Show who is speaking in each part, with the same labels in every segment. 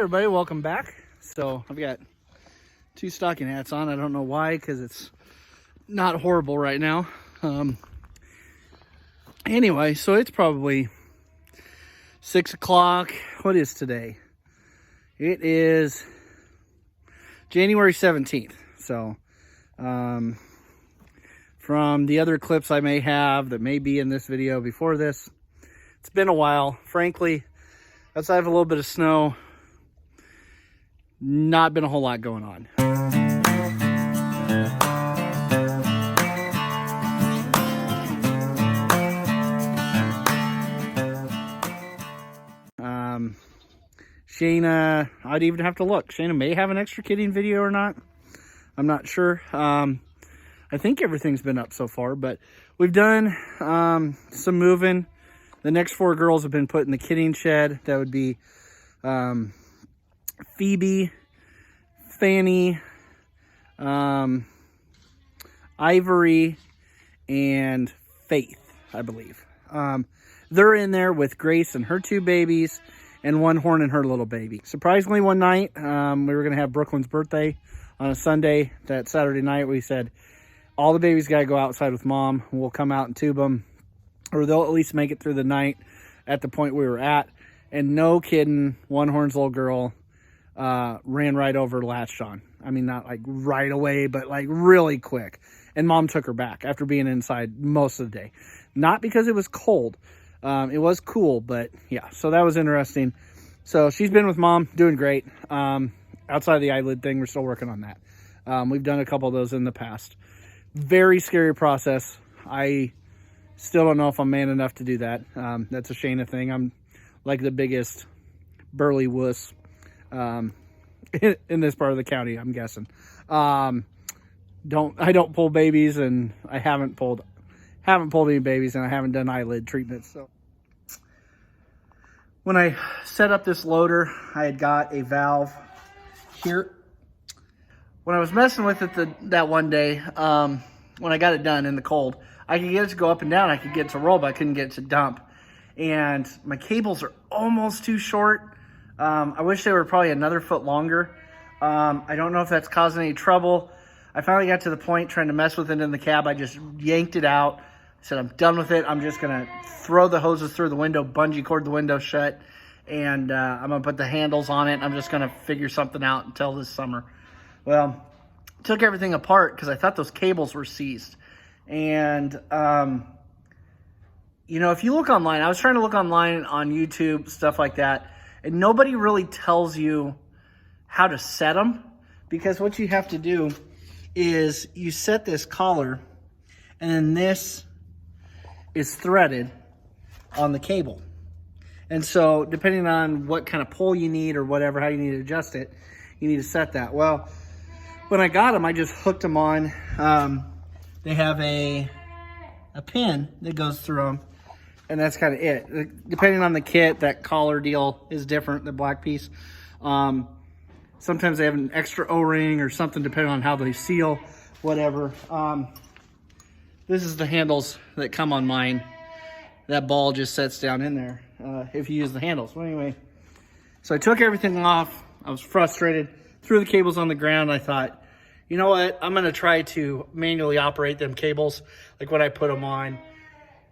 Speaker 1: everybody, welcome back. So I've got two stocking hats on. I don't know why, because it's not horrible right now. Anyway, so it's probably 6 o'clock. What is today? It is January 17th. So from the other clips I may have that may be in this video before this, it's been a while. Frankly, outside of a little bit of snow, not been a whole lot going on. Shayna, I'd even have to look. Shayna may have an extra kidding video or not. I'm not sure. I think everything's been up so far, but we've done some moving. The next 4 girls have been put in the kidding shed. That would be Phoebe, Fanny, Ivory, and Faith, I believe. They're in there with Grace and her 2 babies, and One Horn and her little baby. Surprisingly, one night, we were going to have Brooklyn's birthday on a Sunday. That Saturday night, we said, all the babies got to go outside with Mom. We'll come out and tube them, or they'll at least make it through the night at the point we were at. And no kidding, One Horn's little girl ran right over, latched on. I mean, not like right away, but like really quick. And Mom took her back after being inside most of the day. Not because it was cold. It was cool, but yeah, so that was interesting. So she's been with Mom, doing great. Outside of the eyelid thing, we're still working on that. We've done a couple of those in the past. Very scary process. I still don't know if I'm man enough to do that. That's a Shayna thing. I'm like the biggest burly wuss in this part of the county, I'm guessing. I don't pull babies, and I haven't pulled any babies, and I haven't done eyelid treatments. So when I set up this loader, I had got a valve here. When I was messing with it that one day, when I got it done in the cold, I could get it to go up and down. I could get it to roll, but I couldn't get it to dump. And my cables are almost too short. I wish they were probably another foot longer. I don't know if that's causing any trouble. I finally got to the point trying to mess with it in the cab. I just yanked it out. I said, I'm done with it. I'm just going to throw the hoses through the window, bungee cord the window shut, and I'm going to put the handles on it. I'm just going to figure something out until this summer. Well, took everything apart because I thought those cables were seized. And, you know, if you look online, I was trying to look online on YouTube, stuff like that, and nobody really tells you how to set them, because what you have to do is you set this collar, and then this is threaded on the cable. And so depending on what kind of pull you need or whatever, how you need to adjust it, you need to set that. Well, when I got them, I just hooked them on. They have a pin that goes through them, and that's kind of it. Depending on the kit, that collar deal is different, the black piece. Sometimes they have an extra O-ring or something depending on how they seal, whatever. This is the handles that come on mine. That ball just sets down in there if you use the handles. Well, anyway, so I took everything off. I was frustrated, threw the cables on the ground. I thought, you know what? I'm going to try to manually operate them cables like when I put them on.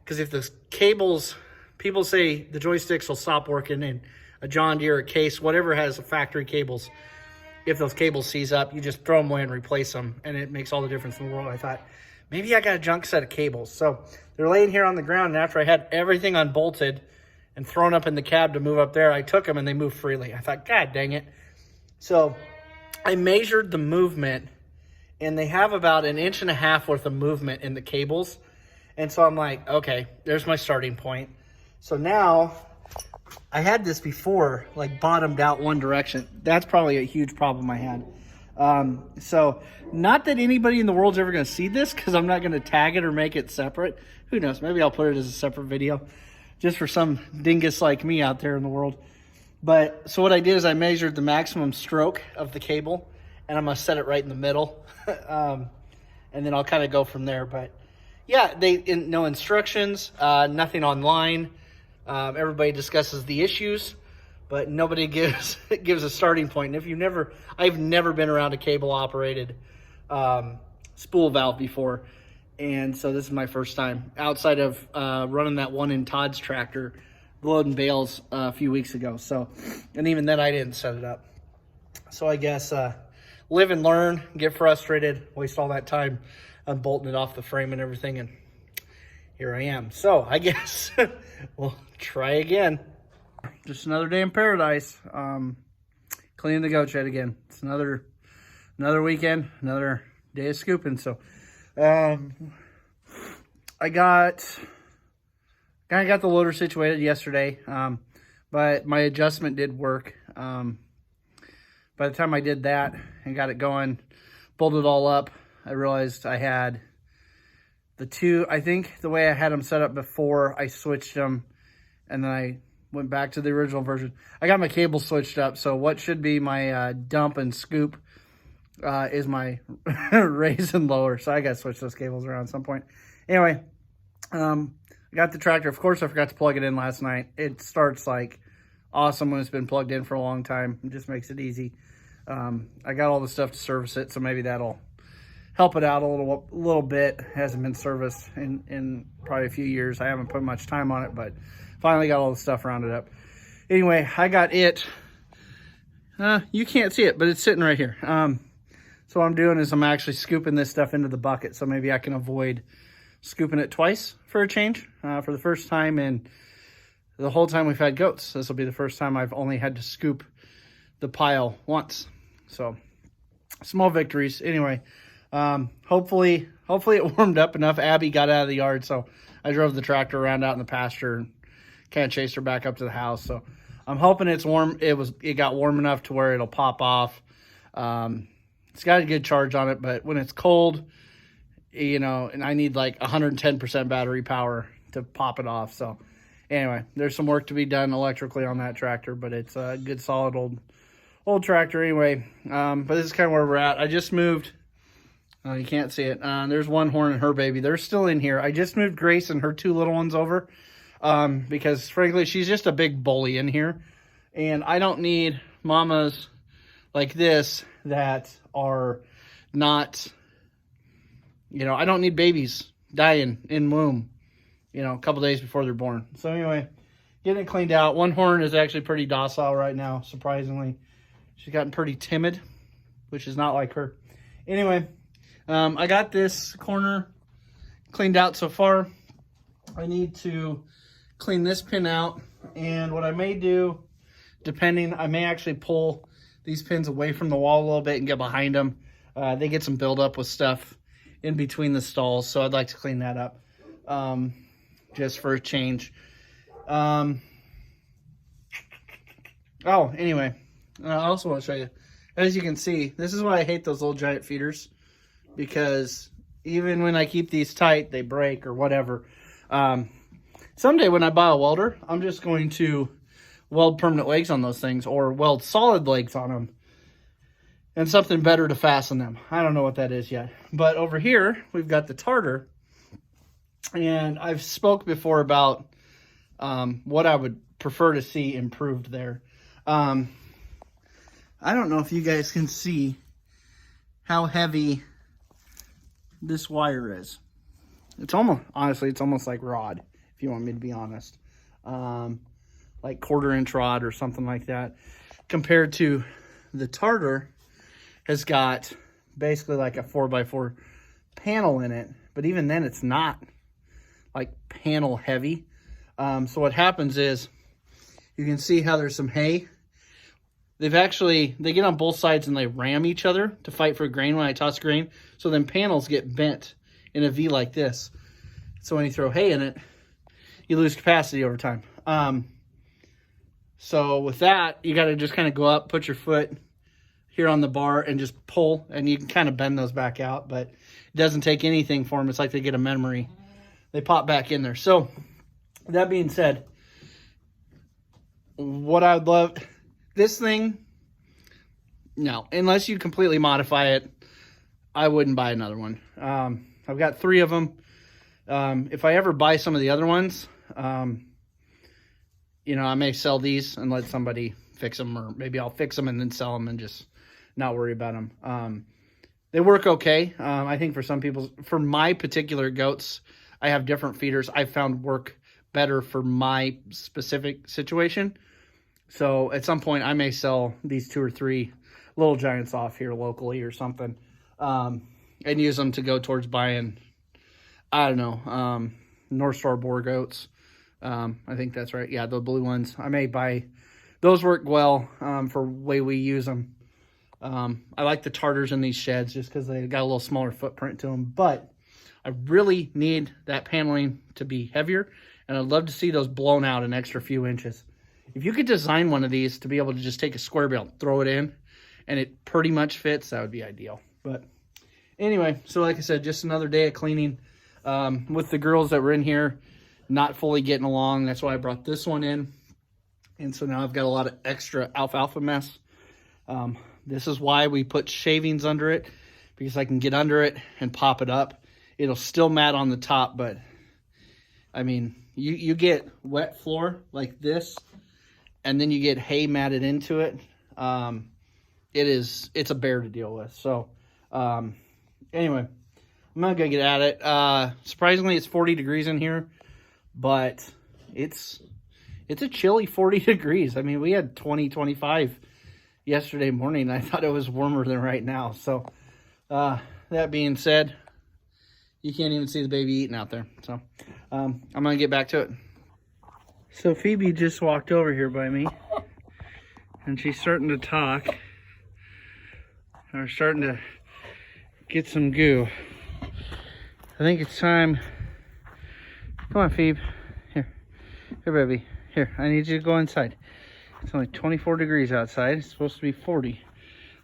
Speaker 1: Because if the cables, people say the joysticks will stop working in a John Deere, a Case, whatever has factory cables. If those cables seize up, you just throw them away and replace them, and it makes all the difference in the world. I thought, maybe I got a junk set of cables. So they're laying here on the ground, and after I had everything unbolted and thrown up in the cab to move up there, I took them, and they moved freely. I thought, God dang it. So I measured the movement, and they have about 1.5 inches worth of movement in the cables. And so I'm like, okay, there's my starting point. So now, I had this before, like bottomed out one direction. That's probably a huge problem I had. So not that anybody in the world's ever going to see this, because I'm not going to tag it or make it separate. Who knows? Maybe I'll put it as a separate video just for some dingus like me out there in the world. But so what I did is I measured the maximum stroke of the cable, and I'm going to set it right in the middle. And then I'll kind of go from there. But yeah, no instructions, nothing online. Everybody discusses the issues but nobody gives a starting point. And if I've never been around a cable operated spool valve before. And so this is my first time outside of running that one in Todd's tractor, loading bales a few weeks ago. So, and even then I didn't set it up. So I guess live and learn, get frustrated, waste all that time unbolting it off the frame and everything. And here I am. So I guess we'll try again. Just another day in paradise. Cleaning the goat shed again. It's another weekend, another day of scooping. So I got the loader situated yesterday, but my adjustment did work. By the time I did that and got it going, bolted it all up, I realized I had the two. I think the way I had them set up before, I switched them, and then I went back to the original version. I got my cable switched up, so what should be my dump and scoop is my raise and lower. So I got to switch those cables around at some point. Anyway, I got the tractor. Of course, I forgot to plug it in last night. It starts like awesome when it's been plugged in for a long time. It just makes it easy. I got all the stuff to service it, so maybe that'll help it out a little bit. It hasn't been serviced in probably a few years. I haven't put much time on it, but finally got all the stuff rounded up. Anyway, I got it. You can't see it, but it's sitting right here. So what I'm doing is I'm actually scooping this stuff into the bucket, so maybe I can avoid scooping it twice for a change. For the first time in the whole time we've had goats, this will be the first time I've only had to scoop the pile once. So small victories. Anyway, hopefully it warmed up enough. Abby got out of the yard, so I drove the tractor around out in the pasture and kind of chased her back up to the house. So I'm hoping it's warm. It got warm enough to where it'll pop off. It's got a good charge on it, but when it's cold, and I need like 110% battery power to pop it off. So anyway, there's some work to be done electrically on that tractor, but it's a good solid old tractor anyway. But this is kind of where we're at. I just moved. You can't see it. There's one horn and her baby. They're still in here. I just moved Grace and her two little ones over because frankly, she's just a big bully in here. And I don't need mamas like this that are not, I don't need babies dying in womb, a couple days before they're born. So anyway, getting it cleaned out. One horn is actually pretty docile right now, surprisingly. She's gotten pretty timid, which is not like her. Anyway, I got this corner cleaned out so far. I need to clean this pin out, and what I may do, I may actually pull these pins away from the wall a little bit and get behind them. They get some buildup with stuff in between the stalls, so I'd like to clean that up just for a change. Anyway, I also want to show you. As you can see, this is why I hate those little giant feeders, because even when I keep these tight, they break or whatever. Someday when I buy a welder, I'm just going to weld permanent legs on those things, or weld solid legs on them and something better to fasten them. I don't know what that is yet. But over here, we've got the tartar. And I've spoke before about what I would prefer to see improved there. I don't know if you guys can see how heavy this wire is. Honestly, it's almost like rod, if you want me to be honest. Like 1/4-inch rod or something like that, compared to the tartar has got basically like a 4x4 panel in it, but even then it's not like panel heavy. So what happens is you can see how there's some hay. They get on both sides and they ram each other to fight for grain when I toss grain. So then panels get bent in a V like this. So when you throw hay in it, you lose capacity over time. So with that, you got to just kind of go up, put your foot here on the bar and just pull, and you can kind of bend those back out, but it doesn't take anything for them. It's like they get a memory. They pop back in there. So that being said, what I'd love, this thing, no, unless you completely modify it, I wouldn't buy another one. I've got 3 of them. If I ever buy some of the other ones, you know, I may sell these and let somebody fix them, or maybe I'll fix them and then sell them and just not worry about them. They work okay. I think for some people, for my particular goats, I have different feeders I found work better for my specific situation. So at some point I may sell these 2 or 3 little giants off here locally or something, and use them to go towards buying, I don't know, North Star Boer goats. I think that's right. Yeah, the blue ones. I may buy, those work well for the way we use them. I like the Tartars in these sheds just because they got a little smaller footprint to them, but I really need that paneling to be heavier, and I'd love to see those blown out an extra few inches. If you could design one of these to be able to just take a square bale, throw it in, and it pretty much fits, that would be ideal. But anyway, so like I said, just another day of cleaning. With the girls that were in here not fully getting along, that's why I brought this one in. And so now I've got a lot of extra alfalfa mess. This is why we put shavings under it, because I can get under it and pop it up. It'll still mat on the top, but I mean, you get wet floor like this, and then you get hay matted into it. It's a bear to deal with. So anyway, I'm not gonna get at it. Surprisingly, it's 40 degrees in here, but it's a chilly 40 degrees. I mean, we had 20, 25 yesterday morning. I thought it was warmer than right now. So that being said, you can't even see the baby eating out there. So I'm gonna get back to it. So Phoebe just walked over here by me, and she's starting to talk, or starting to get some goo. I think it's time. Come on, Phoebe. Here, baby. Here, I need you to go inside. It's only 24 degrees outside. It's supposed to be 40.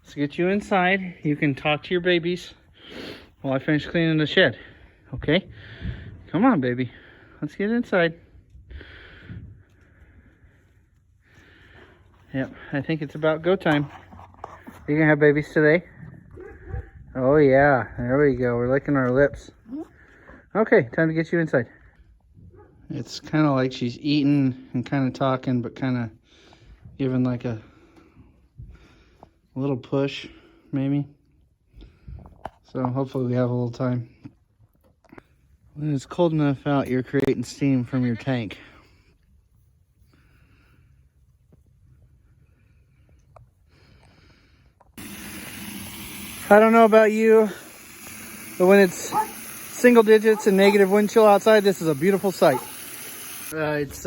Speaker 1: Let's get you inside. You can talk to your babies while I finish cleaning the shed. Okay? Come on, baby. Let's get inside. Yep, I think it's about go time. Are you gonna have babies today? Oh yeah, there we go. We're licking our lips. Okay, time to get you inside. It's kind of like she's eating and kind of talking, but kind of giving like a little push, maybe. So hopefully we have a little time. When it's cold enough out, you're creating steam from your tank. I don't know about you, but when it's single digits and negative wind chill outside, this is a beautiful sight. It's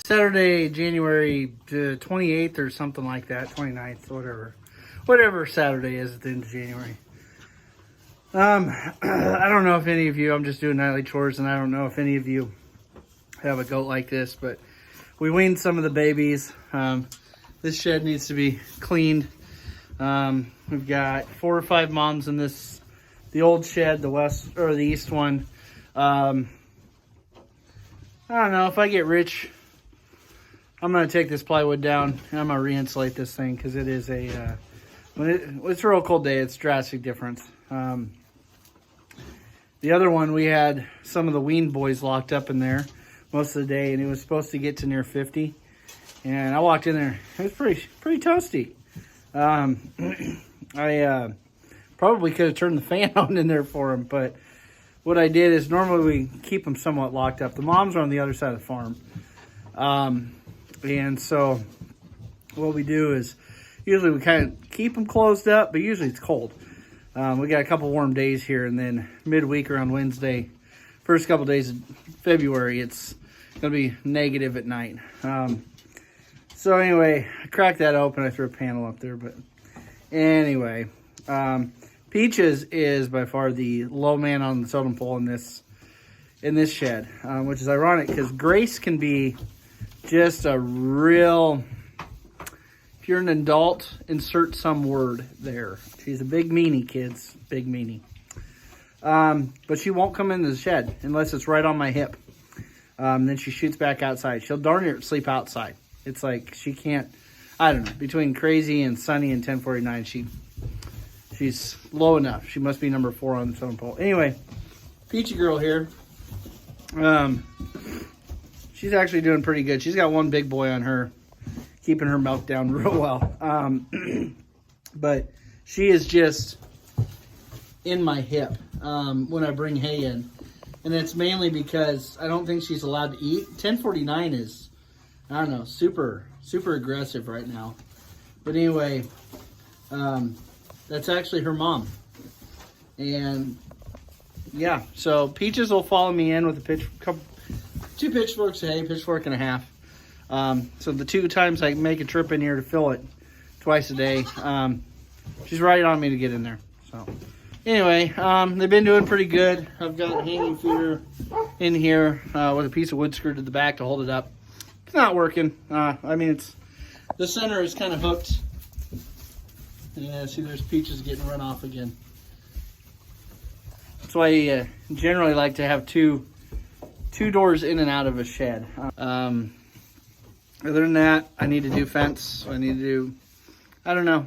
Speaker 1: Saturday, January 28th or something like that, 29th, whatever Saturday is at the end of January. I don't know if any of you, I'm just doing nightly chores, and I don't know if any of you have a goat like this, but we weaned some of the babies. This shed needs to be cleaned. We've got 4 or 5 moms in this, the old shed, the west or the east one. I don't know, if I get rich, I'm going to take this plywood down and I'm going to re-insulate this thing, because it is when it's a real cold day, it's drastic difference. The other one, we had some of the weaned boys locked up in there most of the day, and it was supposed to get to near 50. And I walked in there, it was pretty toasty. I probably could have turned the fan on in there for them, but what I did is normally we keep them somewhat locked up. The moms are on the other side of the farm. And so what we do is usually we kind of keep them closed up, but usually it's cold. We got a couple warm days here, and then midweek around Wednesday, first couple days of February, it's going to be negative at night. So anyway, I cracked that open. I threw a panel up there, but anyway, Peaches is by far the low man on the totem pole in this shed, which is ironic because Grace can be just a real, if you're an adult, insert some word there. She's a big meanie, kids, big meanie. But she won't come into the shed unless it's right on my hip. Then she shoots back outside. She'll darn near sleep outside. It's like she can't, I don't know, between crazy and sunny and 1049, she's low enough. She must be number 4 on the totem pole. Anyway, Peachy girl here. she's actually doing pretty good. She's got one big boy on her, keeping her milk down real well. But she is just in my hip when I bring hay in. And it's mainly because I don't think she's allowed to eat. 1049 is, I don't know, super aggressive right now. But anyway, that's actually her mom. And yeah, so Peaches will follow me in with a 2 pitchforks of hay, pitchfork and a half. So the 2 times I make a trip in here to fill it twice a day, she's right on me to get in there. So anyway, they've been doing pretty good. I've got a hanging feeder in here with a piece of wood screwed to the back to hold it up. It's not working. I mean, the center is kind of hooked. Yeah, see, there's Peaches getting run off again. That's why you generally like to have two doors in and out of a shed. Other than that, I need to do fence. I need to do, I don't know.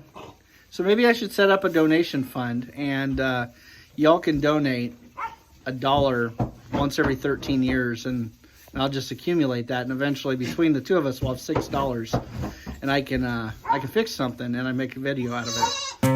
Speaker 1: So maybe I should set up a donation fund, and y'all can donate $1 once every 13 years, and I'll just accumulate that, and eventually between the 2 of us, we'll have $6, and I can fix something, and I make a video out of it.